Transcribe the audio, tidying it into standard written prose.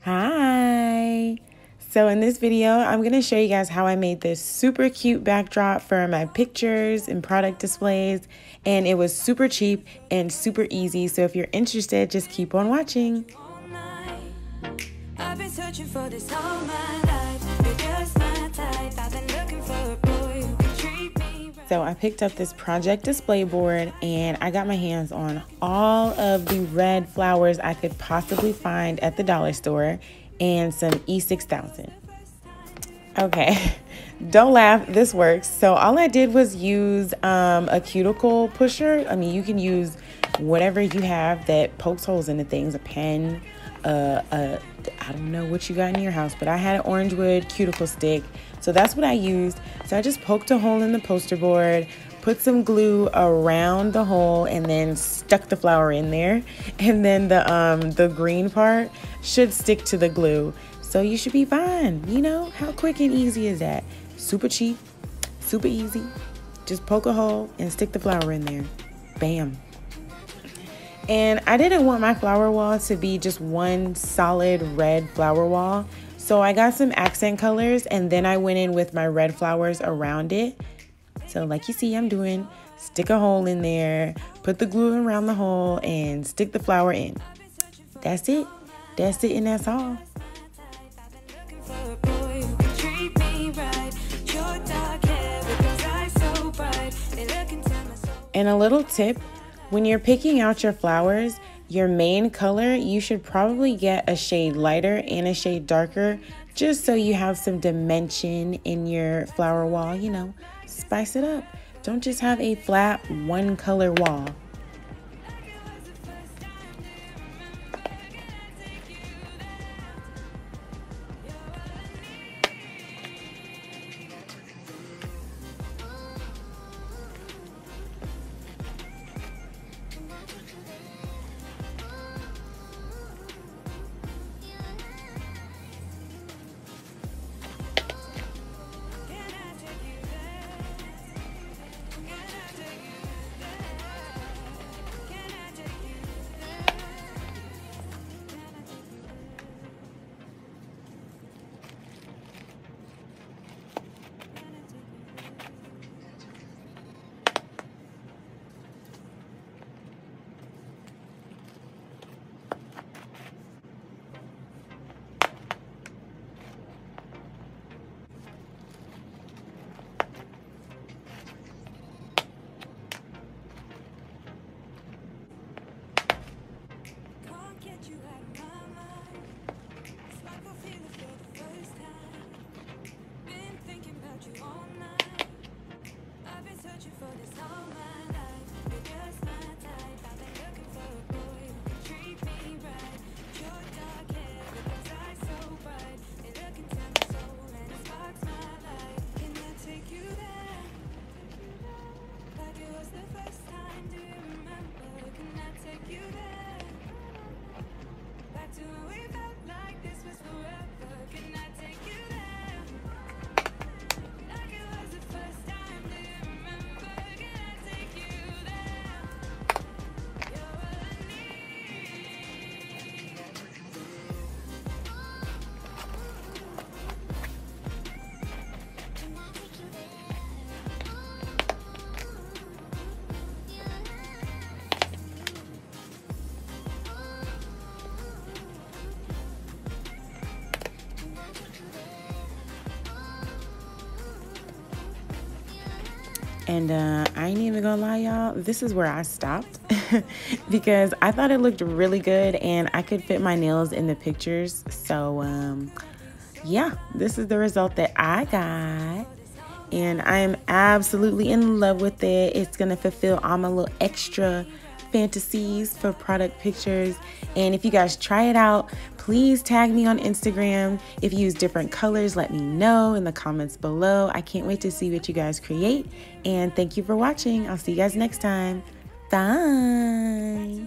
Hi! So in this video, I'm going to show you guys how I made this super cute backdrop for my pictures and product displays. And it was super cheap and super easy. So if you're interested, just keep on watching. I've been searching for this all my life. You're just my type. I've been looking for a boy who can treat me right. So I picked up this project display board and I got my hands on all of the red flowers I could possibly find at the dollar store and some E6000. Okay, don't laugh, this works. So all I did was use a cuticle pusher. I mean, you can use whatever you have that pokes holes into things, a pen, I don't know what you got in your house, but I had an orange wood cuticle stick. So that's what I used. So I just poked a hole in the poster board, put some glue around the hole, and then stuck the flower in there. And then the green part should stick to the glue. So you should be fine. You know, how quick and easy is that? Super cheap, super easy. Just poke a hole and stick the flower in there. Bam. And I didn't want my flower wall to be just one solid red flower wall. So I got some accent colors and then I went in with my red flowers around it. So like you see I'm doing, stick a hole in there, put the glue around the hole and stick the flower in. That's it. That's it and that's all. And a little tip, when you're picking out your flowers, your main color, you should probably get a shade lighter and a shade darker, just so you have some dimension in your flower wall, you know, spice it up. Don't just have a flat one color wall. And I ain't even gonna lie, y'all, this is where I stopped because I thought it looked really good and I could fit my nails in the pictures. So yeah, this is the result that I got. And I am absolutely in love with it. It's gonna fulfill all my little extra fantasies for product pictures. And if you guys try it out, please tag me on Instagram. If you use different colors, let me know in the comments below. I can't wait to see what you guys create. And thank you for watching. I'll see you guys next time. Bye.